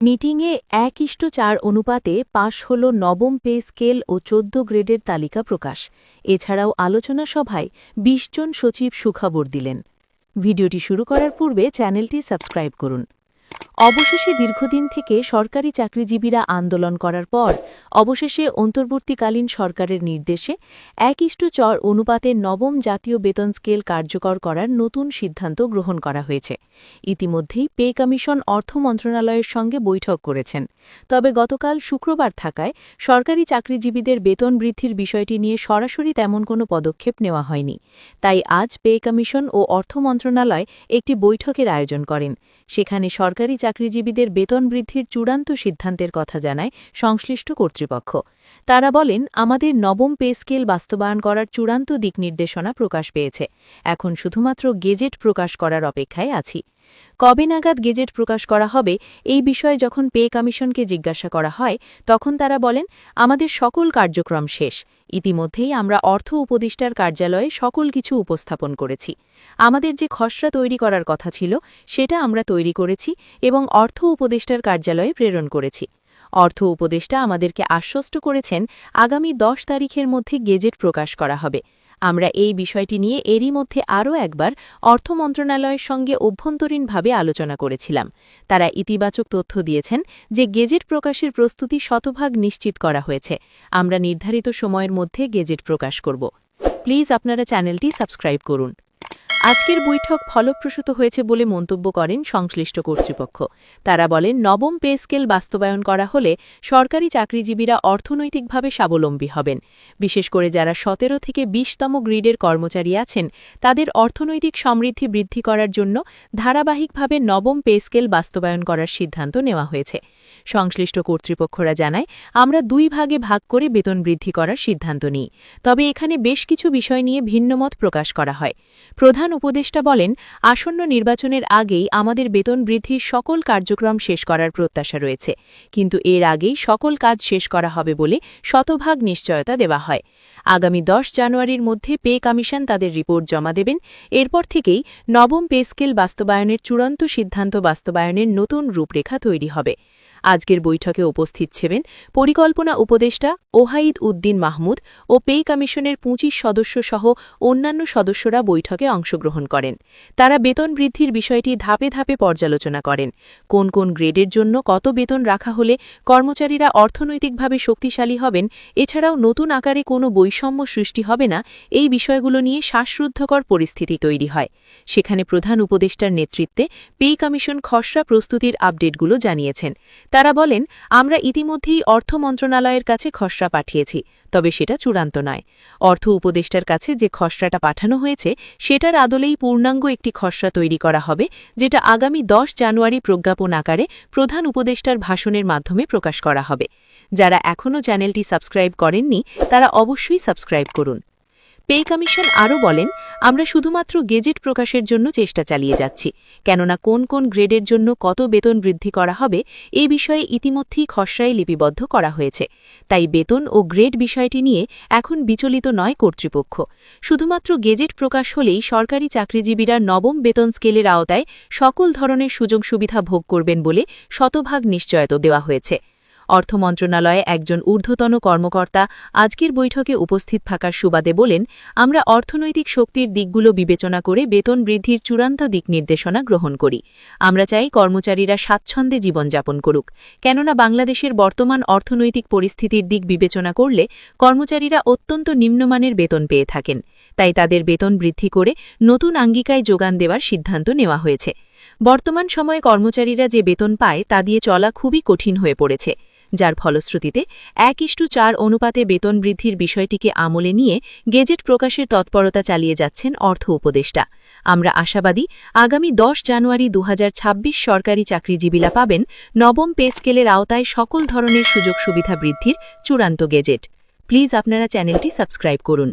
মিটিংয়ে 1:4 অনুপাতে পাশ হল নবম পে স্কেল ও 14 গ্রেডের তালিকা প্রকাশ। এছাড়াও আলোচনা সভায় 20 জন সচিব সুখবর দিলেন। ভিডিওটি শুরু করার পূর্বে চ্যানেলটি সাবস্ক্রাইব করুন। অবশেষে দীর্ঘদিন থেকে সরকারি চাকরিজীবীরা আন্দোলন করার পর অবশেষে অন্তর্বর্তীকালীন সরকারের নির্দেশে 1:4 অনুপাতে নবম জাতীয় বেতন স্কেল কার্যকর করার নতুন সিদ্ধান্ত গ্রহণ করা হয়েছে। ইতিমধ্যেই পে কমিশন অর্থ মন্ত্রণালয়ের সঙ্গে বৈঠক করেছেন। তবে গতকাল শুক্রবার থাকায় সরকারি চাকরিজীবীদের বেতন বৃদ্ধির বিষয়টি নিয়ে সরাসরি তেমন কোনো পদক্ষেপ নেওয়া হয়নি। তাই আজ পে কমিশন ও অর্থ মন্ত্রণালয় একটি বৈঠকের আয়োজন করেন। সেখানে সরকারি চাকরিজীবীদের বেতন বৃদ্ধির চূড়ান্ত সিদ্ধান্তের কথা জানায় সংশ্লিষ্ট কর্তৃপক্ষ। তারা বলেন, আমাদের নবম পে স্কেল বাস্তবায়ন করার চূড়ান্ত দিক নির্দেশনা প্রকাশ পেয়েছে। এখন শুধুমাত্র গেজেট প্রকাশ করার অপেক্ষায় আছি। কবে নাগাদ গেজেট প্রকাশ করা হবে এই বিষয়ে যখন পে কমিশনকে জিজ্ঞাসা করা হয়, তখন তারা বলেন, আমাদের সকল কার্যক্রম শেষ। ইতিমধ্যেই আমরা অর্থ উপদেষ্টার কার্যালয়ে সকল কিছু উপস্থাপন করেছি। আমাদের যে খসড়া তৈরি করার কথা ছিল সেটা আমরা তৈরি করেছি এবং অর্থ উপদেষ্টার কার্যালয়ে প্রেরণ করেছি। অর্থ উপদেষ্টা আমাদেরকে আশ্বস্ত করেছেন আগামী 10 তারিখের মধ্যে গেজেট প্রকাশ করা হবে। আমরা এই বিষয়টি নিয়ে এরই মধ্যে আরও একবার অর্থ মন্ত্রণালয়ের সঙ্গে অভ্যন্তরীণভাবে আলোচনা করেছিলাম। তারা ইতিবাচক তথ্য দিয়েছেন যে গেজেট প্রকাশের প্রস্তুতি শতভাগ নিশ্চিত করা হয়েছে। আমরা নির্ধারিত সময়ের মধ্যে গেজেট প্রকাশ করব। প্লিজ আপনারা চ্যানেলটি সাবস্ক্রাইব করুন। আজকের বৈঠক ফলপ্রসূ হয়েছে বলে মন্তব্য করেন সংশ্লিষ্ট কর্তৃপক্ষ। তারা বলেন, নবম পে স্কেল বাস্তবায়ন করা হলে সরকারি চাকরিজীবীরা অর্থনৈতিকভাবে স্বাবলম্বী হবেন। বিশেষ করে যারা 17 থেকে 20তম গ্রেডের কর্মচারী আছেন, তাদের অর্থনৈতিক সমৃদ্ধি বৃদ্ধি করার জন্য ধারাবাহিকভাবে নবম পে স্কেল বাস্তবায়ন করার সিদ্ধান্ত নেওয়া হয়েছে। সংশ্লিষ্ট কর্তৃপক্ষরা জানায়, আমরা 2 ভাগে ভাগ করে বেতন বৃদ্ধি করার সিদ্ধান্ত নিই। তবে এখানে বেশ কিছু বিষয় নিয়ে ভিন্নমত প্রকাশ করা হয়। প্রধান উপদেষ্টা বলেন, আসন্ন নির্বাচনের আগেই আমাদের বেতন বৃদ্ধির সকল কার্যক্রম শেষ করার প্রত্যাশা রয়েছে, কিন্তু এর আগেই সকল কাজ শেষ করা হবে বলে শতভাগ নিশ্চয়তা দেওয়া হয়। আগামী 10 জানুয়ারির মধ্যে পে কমিশন তাদের রিপোর্ট জমা দেবেন। এরপর থেকেই নবম পে স্কেল বাস্তবায়নের চূড়ান্ত সিদ্ধান্ত বাস্তবায়নের নতুন রূপরেখা তৈরি হবে। আজকের বৈঠকে উপস্থিত ছিলেন পরিকল্পনা উপদেষ্টা ওহাইদ উদ্দিন মাহমুদ ও পে কমিশনের 25 সদস্য সহ অন্যান্য সদস্যরা বৈঠকে অংশগ্রহণ করেন। তারা বেতন বৃদ্ধির বিষয়টি ধাপে ধাপে পর্যালোচনা করেন। কোন কোন গ্রেডের জন্য কত বেতন রাখা হলে কর্মচারীরা অর্থনৈতিকভাবে শক্তিশালী হবেন, এছাড়াও নতুন আকারে কোনো বৈষম্য সৃষ্টি হবে না, এই বিষয়গুলো নিয়ে শ্বাসরুদ্ধকর পরিস্থিতি তৈরি হয়। সেখানে প্রধান উপদেষ্টার নেতৃত্বে পে কমিশন খসড়া প্রস্তুতির আপডেটগুলো জানিয়েছেন। তারা বলেন, আমরা ইতিমধ্যেই অর্থ মন্ত্রণালয়ের কাছে খসড়া পাঠিয়েছি, তবে সেটা চূড়ান্ত নয়। অর্থ উপদেষ্টার কাছে যে খসড়াটা পাঠানো হয়েছে সেটার আদলেই পূর্ণাঙ্গ একটি খসড়া তৈরি করা হবে, যেটা আগামী 10 জানুয়ারি প্রজ্ঞাপন আকারে প্রধান উপদেষ্টার ভাষণের মাধ্যমে প্রকাশ করা হবে। যারা এখনও চ্যানেলটি সাবস্ক্রাইব করেননি তারা অবশ্যই সাবস্ক্রাইব করুন। পে কমিশন আরও বলেন, আমরা শুধুমাত্র গেজেট প্রকাশের জন্য চেষ্টা চালিয়ে যাচ্ছি, কেননা কোন কোন গ্রেডের জন্য কত বেতন বৃদ্ধি করা হবে এ বিষয়ে ইতিমধ্যেই খসড়ায় লিপিবদ্ধ করা হয়েছে। তাই বেতন ও গ্রেড বিষয়টি নিয়ে এখন বিচলিত নয় কর্তৃপক্ষ। শুধুমাত্র গেজেট প্রকাশ হলেই সরকারি চাকরিজীবীরা নবম বেতন স্কেলের আওতায় সকল ধরনের সুযোগ সুবিধা ভোগ করবেন বলে শতভাগ নিশ্চয়তা দেওয়া হয়েছে। অর্থ মন্ত্রণালয়ে একজন ঊর্ধ্বতন কর্মকর্তা আজকের বৈঠকে উপস্থিত থাকার সুবাদে বলেন, আমরা অর্থনৈতিক শক্তির দিকগুলো বিবেচনা করে বেতন বৃদ্ধির চূড়ান্ত দিক নির্দেশনা গ্রহণ করি। আমরা চাই কর্মচারীরা স্বাচ্ছন্দ্যে জীবনযাপন করুক, কেননা বাংলাদেশের বর্তমান অর্থনৈতিক পরিস্থিতির দিক বিবেচনা করলে কর্মচারীরা অত্যন্ত নিম্নমানের বেতন পেয়ে থাকেন। তাই তাদের বেতন বৃদ্ধি করে নতুন আঙ্গিকায় যোগান দেওয়ার সিদ্ধান্ত নেওয়া হয়েছে। বর্তমান সময়ে কর্মচারীরা যে বেতন পায় তা দিয়ে চলা খুবই কঠিন হয়ে পড়েছে, যার ফলশ্রুতিতে 1:4 অনুপাতে বেতন বৃদ্ধির বিষয়টিকে আমলে নিয়ে গেজেট প্রকাশের তৎপরতা চালিয়ে যাচ্ছেন অর্থ উপদেষ্টা। আমরা আশাবাদী আগামী 10 জানুয়ারি 2026 সরকারি চাকরিজীবীরা পাবেন নবম পে স্কেলের আওতায় সকল ধরনের সুযোগ সুবিধা বৃদ্ধির চূড়ান্ত গেজেট। প্লিজ আপনারা চ্যানেলটি সাবস্ক্রাইব করুন।